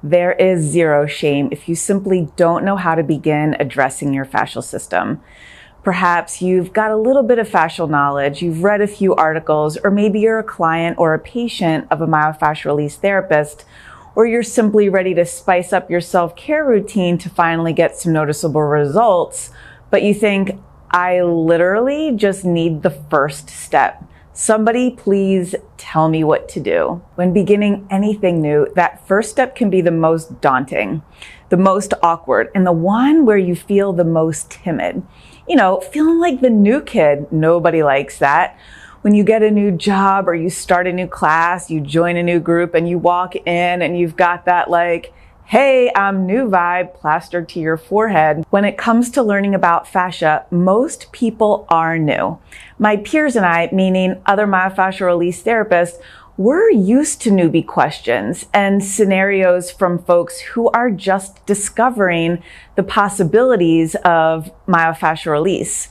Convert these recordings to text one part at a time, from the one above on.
There is zero shame if you simply don't know how to begin addressing your fascial system. Perhaps you've got a little bit of fascial knowledge, you've read a few articles, or maybe you're a client or a patient of a myofascial release therapist, or you're simply ready to spice up your self-care routine to finally get some noticeable results, but you think, I literally just need the first step. Somebody please tell me what to do. When beginning anything new, that first step can be the most daunting, the most awkward, and the one where you feel the most timid. You know, feeling like the new kid. Nobody likes that. When you get a new job or you start a new class, you join a new group and you walk in and you've got that like, hey, I'm new vibe plastered to your forehead. When it comes to learning about fascia, most people are new. My peers and I, meaning other myofascial release therapists, we're used to newbie questions and scenarios from folks who are just discovering the possibilities of myofascial release.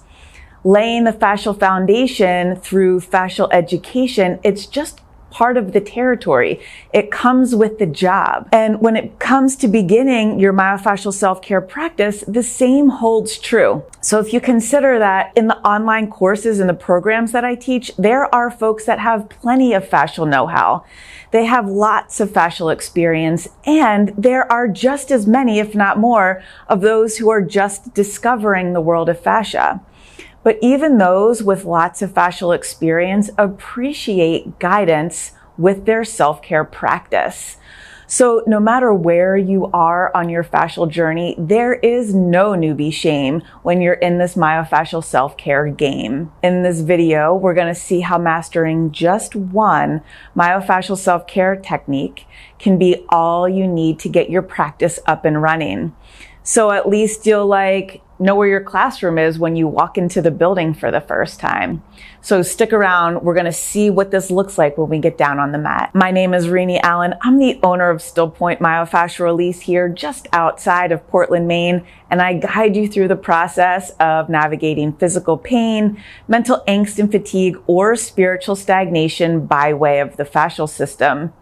Laying the fascial foundation through fascial education, it's just part of the territory. It comes with the job. And when it comes to beginning your myofascial self-care practice, the same holds true. So if you consider that in the online courses and the programs that I teach, there are folks that have plenty of fascial know-how. They have lots of fascial experience, and there are just as many, if not more, of those who are just discovering the world of fascia. But even those with lots of fascial experience appreciate guidance with their self-care practice. So no matter where you are on your fascial journey, there is no newbie shame when you're in this myofascial self-care game. In this video, we're going to see how mastering just one myofascial self-care technique can be all you need to get your practice up and running. So at least you'll know where your classroom is when you walk into the building for the first time. So stick around. We're going to see what this looks like when we get down on the mat. My name is Renee Allen. I'm the owner of Still Point Myofascial Release here just outside of Portland, Maine, and I guide you through the process of navigating physical pain, mental angst and fatigue, or spiritual stagnation by way of the fascial system.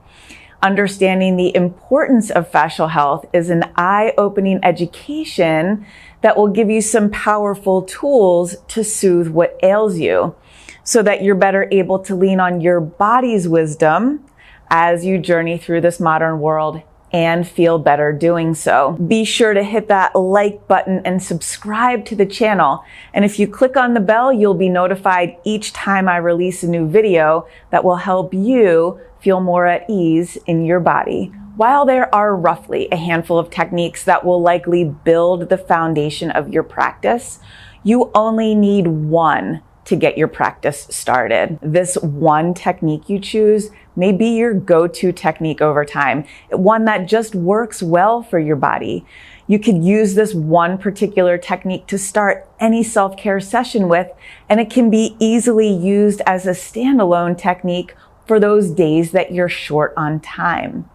Understanding the importance of fascial health is an eye-opening education that will give you some powerful tools to soothe what ails you so that you're better able to lean on your body's wisdom as you journey through this modern world and feel better doing so. Be sure to hit that like button and subscribe to the channel. And if you click on the bell, you'll be notified each time I release a new video that will help you feel more at ease in your body. While there are roughly a handful of techniques that will likely build the foundation of your practice, you only need one to get your practice started. This one technique you choose may be your go-to technique over time, one that just works well for your body. You could use this one particular technique to start any self-care session with, and it can be easily used as a standalone technique for those days that you're short on time.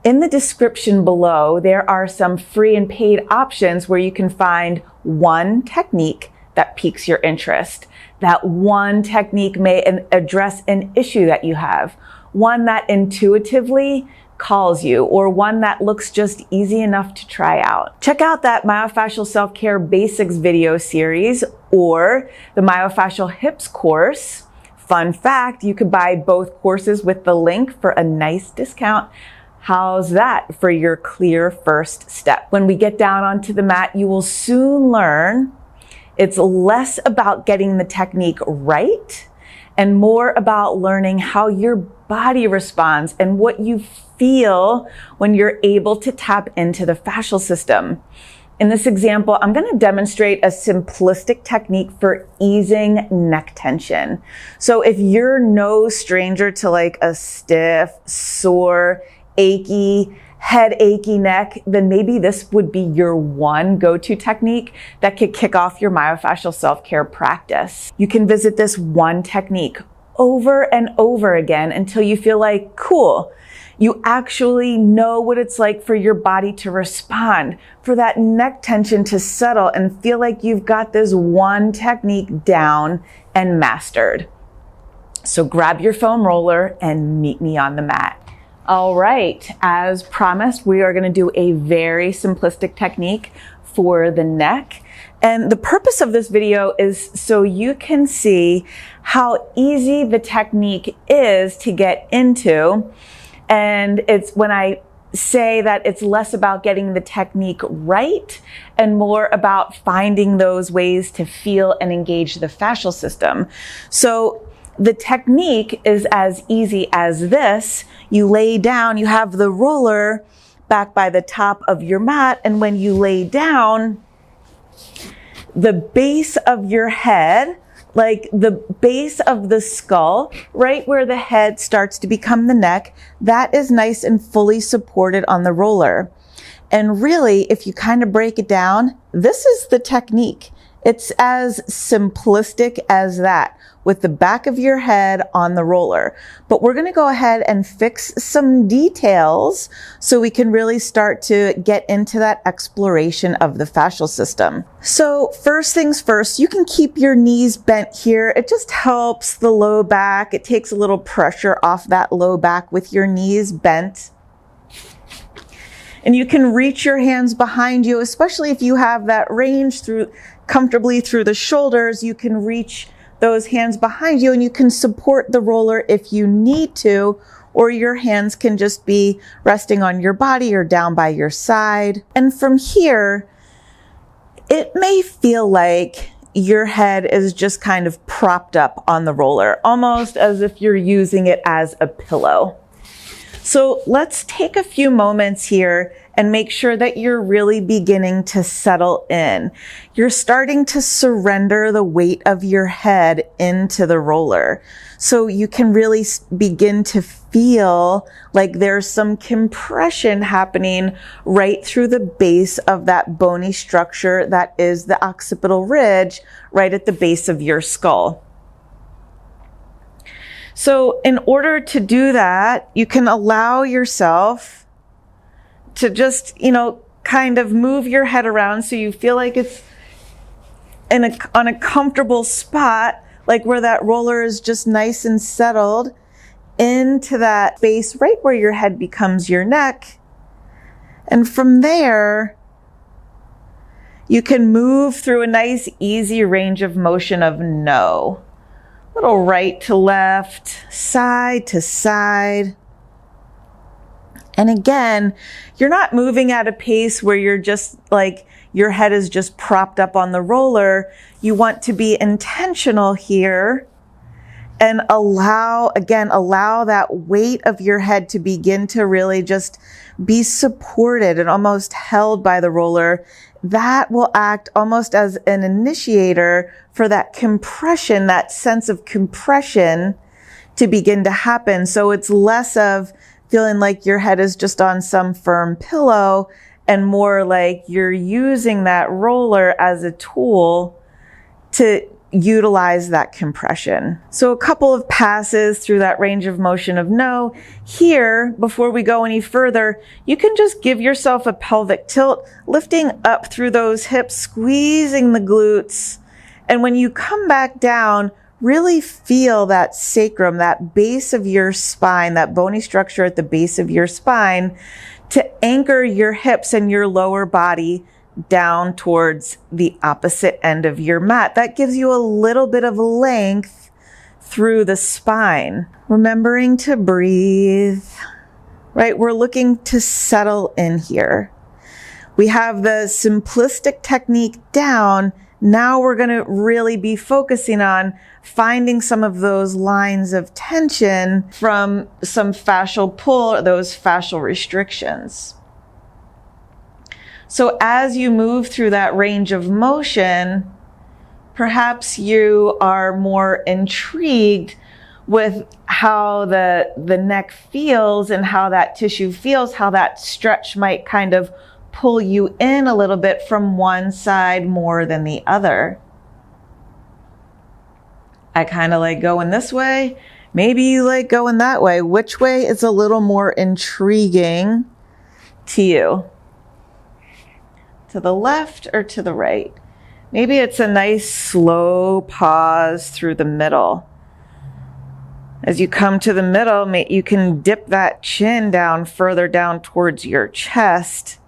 In the description below, there are some free and paid options where you can find one technique that piques your interest. That one technique may address an issue that you have, one that intuitively calls you, or one that looks just easy enough to try out. Check out that Myofascial Self-Care Basics video series or the Myofascial HIPS course. Fun fact, you could buy both courses with the link for a nice discount. How's that for your clear first step? When we get down onto the mat, you will soon learn it's less about getting the technique right and more about learning how your body responds and what you feel when you're able to tap into the fascial system. In this example, I'm going to demonstrate a simplistic technique for easing neck tension. So if you're no stranger to a stiff, sore, achy, headachy neck, then maybe this would be your one go-to technique that could kick off your myofascial self-care practice. You can visit this one technique over and over again until you feel like, cool, you actually know what it's like for your body to respond, for that neck tension to settle and feel like you've got this one technique down and mastered. So grab your foam roller and meet me on the mat. All right, as promised, we are going to do a very simplistic technique for the neck. And the purpose of this video is so you can see how easy the technique is to get into. And it's when I say that it's less about getting the technique right and more about finding those ways to feel and engage the fascial system. So the technique is as easy as this. You lay down, you have the roller back by the top of your mat, and when you lay down, the base of your head, like the base of the skull, right where the head starts to become the neck, that is nice and fully supported on the roller. And really, if you kind of break it down, this is the technique. It's as simplistic as that, with the back of your head on the roller. But we're going to go ahead and fix some details so we can really start to get into that exploration of the fascial system. So first things first, you can keep your knees bent here. It just helps the low back. It takes a little pressure off that low back with your knees bent. And you can reach your hands behind you, especially if you have that range comfortably through the shoulders. You can reach those hands behind you and you can support the roller if you need to, or your hands can just be resting on your body or down by your side. And from here, it may feel like your head is just kind of propped up on the roller, almost as if you're using it as a pillow. So let's take a few moments here and make sure that you're really beginning to settle in. You're starting to surrender the weight of your head into the roller. So you can really begin to feel like there's some compression happening right through the base of that bony structure that is the occipital ridge, right at the base of your skull. So in order to do that, you can allow yourself to just, kind of move your head around so you feel like it's on a comfortable spot, like where that roller is just nice and settled into that space right where your head becomes your neck. And from there, you can move through a nice, easy range of motion of no. Little right to left, side to side. And again, you're not moving at a pace where you're just like, your head is just propped up on the roller. You want to be intentional here and allow that weight of your head to begin to really just be supported and almost held by the roller. That will act almost as an initiator for that compression, that sense of compression to begin to happen. So it's less of feeling like your head is just on some firm pillow and more like you're using that roller as a tool to utilize that compression. So a couple of passes through that range of motion of no. Here, before we go any further, you can just give yourself a pelvic tilt, lifting up through those hips, squeezing the glutes. And when you come back down, really feel that sacrum, that base of your spine, that bony structure at the base of your spine, to anchor your hips and your lower body down towards the opposite end of your mat. That gives you a little bit of length through the spine. Remembering to breathe, right? We're looking to settle in here. We have the simplistic technique down. Now we're going to really be focusing on finding some of those lines of tension from some fascial pull, those fascial restrictions. So as you move through that range of motion, perhaps you are more intrigued with how the neck feels and how that tissue feels, how that stretch might kind of pull you in a little bit from one side more than the other. I kind of like going this way. Maybe you like going that way. Which way is a little more intriguing to you? To the left or to the right? Maybe it's a nice slow pause through the middle. As you come to the middle, you can dip that chin down further down towards your chest.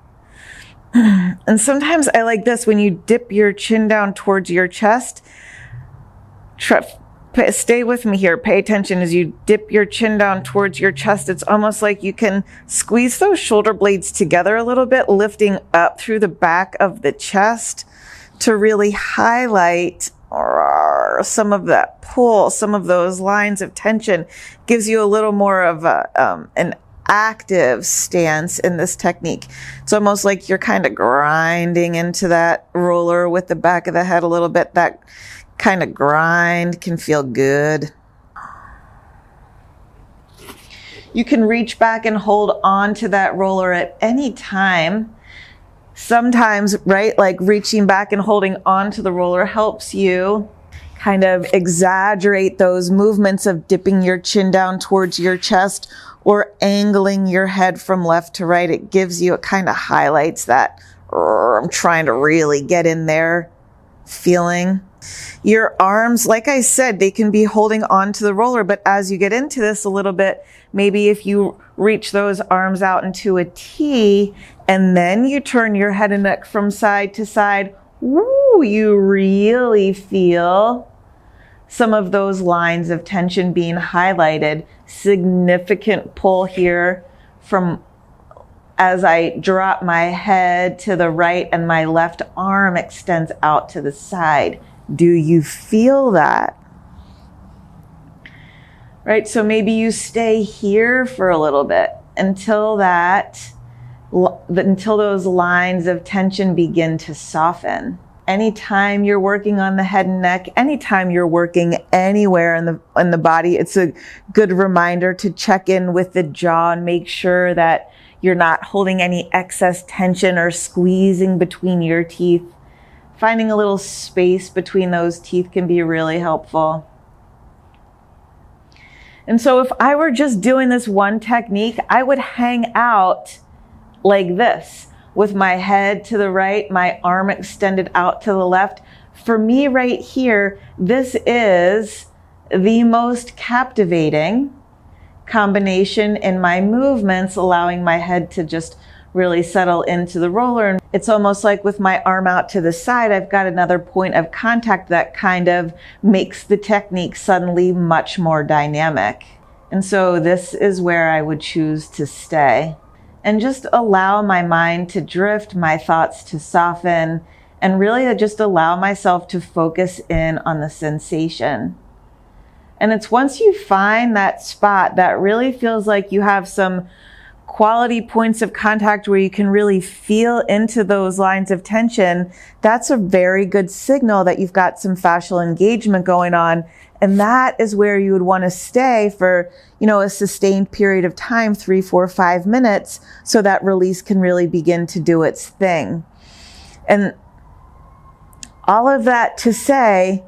And sometimes I like this, when you dip your chin down towards your chest, stay with me here, pay attention. As you dip your chin down towards your chest, it's almost like you can squeeze those shoulder blades together a little bit, lifting up through the back of the chest to really highlight some of that pull, some of those lines of tension. Gives you a little more of an active stance in this technique. It's almost like you're kind of grinding into that roller with the back of the head a little bit. That kind of grind can feel good. You can reach back and hold on to that roller at any time. Sometimes, right, like reaching back and holding on to the roller helps you kind of exaggerate those movements of dipping your chin down towards your chest or angling your head from left to right. It gives you, it kind of highlights that I'm trying to really get in there feeling. Your arms, like I said, they can be holding on to the roller, but as you get into this a little bit, maybe if you reach those arms out into a T and then you turn your head and neck from side to side, woo, you really feel some of those lines of tension being highlighted. Significant pull here from as I drop my head to the right and my left arm extends out to the side. Do you feel that? Right, so maybe you stay here for a little bit until those lines of tension begin to soften. Anytime you're working on the head and neck, anytime you're working anywhere in the body, it's a good reminder to check in with the jaw and make sure that you're not holding any excess tension or squeezing between your teeth. Finding a little space between those teeth can be really helpful. And so if I were just doing this one technique, I would hang out like this, with my head to the right, my arm extended out to the left. For me right here, this is the most captivating combination in my movements, allowing my head to just really settle into the roller. And it's almost like with my arm out to the side, I've got another point of contact that kind of makes the technique suddenly much more dynamic. And so this is where I would choose to stay and just allow my mind to drift, my thoughts to soften, and really just allow myself to focus in on the sensation. And it's once you find that spot that really feels like you have some quality points of contact where you can really feel into those lines of tension, that's a very good signal that you've got some fascial engagement going on. And that is where you would want to stay for, a sustained period of time, 3, 4, 5 minutes, so that release can really begin to do its thing. And all of that to say,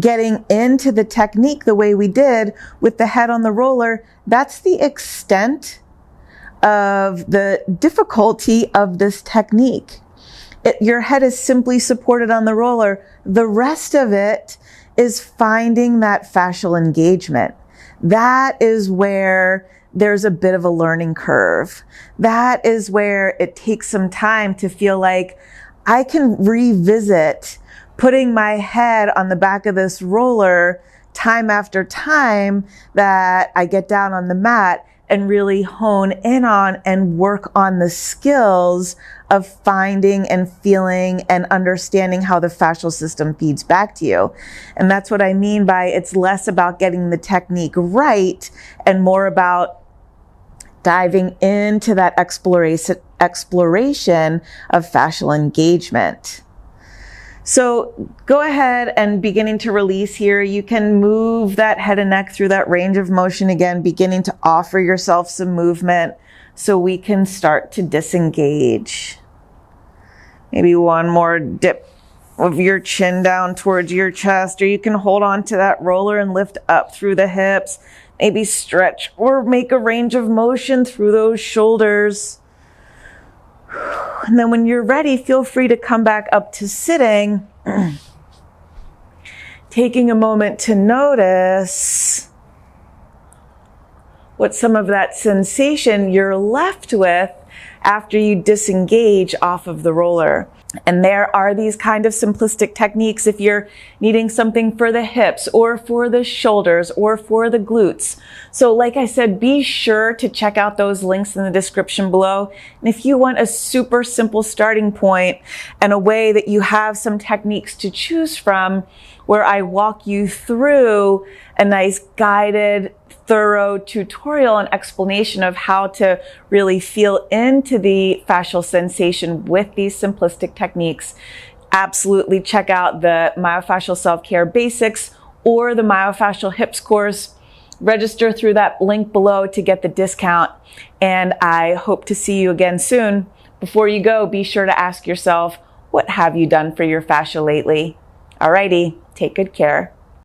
getting into the technique the way we did with the head on the roller, that's the extent of the difficulty of this technique. Your head is simply supported on the roller. The rest of it is finding that fascial engagement. That is where there's a bit of a learning curve. That is where it takes some time to feel like I can revisit putting my head on the back of this roller time after time that I get down on the mat and really hone in on and work on the skills of finding and feeling and understanding how the fascial system feeds back to you. And that's what I mean by it's less about getting the technique right and more about diving into that exploration of fascial engagement. So go ahead and beginning to release here. You can move that head and neck through that range of motion again, beginning to offer yourself some movement so we can start to disengage. Maybe one more dip of your chin down towards your chest, or you can hold on to that roller and lift up through the hips. Maybe stretch or make a range of motion through those shoulders. And then when you're ready, feel free to come back up to sitting, taking a moment to notice what some of that sensation you're left with after you disengage off of the roller. And there are these kind of simplistic techniques if you're needing something for the hips or for the shoulders or for the glutes. So like I said, be sure to check out those links in the description below. And if you want a super simple starting point and a way that you have some techniques to choose from where I walk you through a nice guided, thorough tutorial and explanation of how to really feel into the fascial sensation with these simplistic techniques, absolutely check out the Myofascial Self-Care Basics or the Myofascial HIPS course. Register through that link below to get the discount, and I hope to see you again soon. Before you go, be sure to ask yourself, what have you done for your fascia lately? Alrighty, take good care.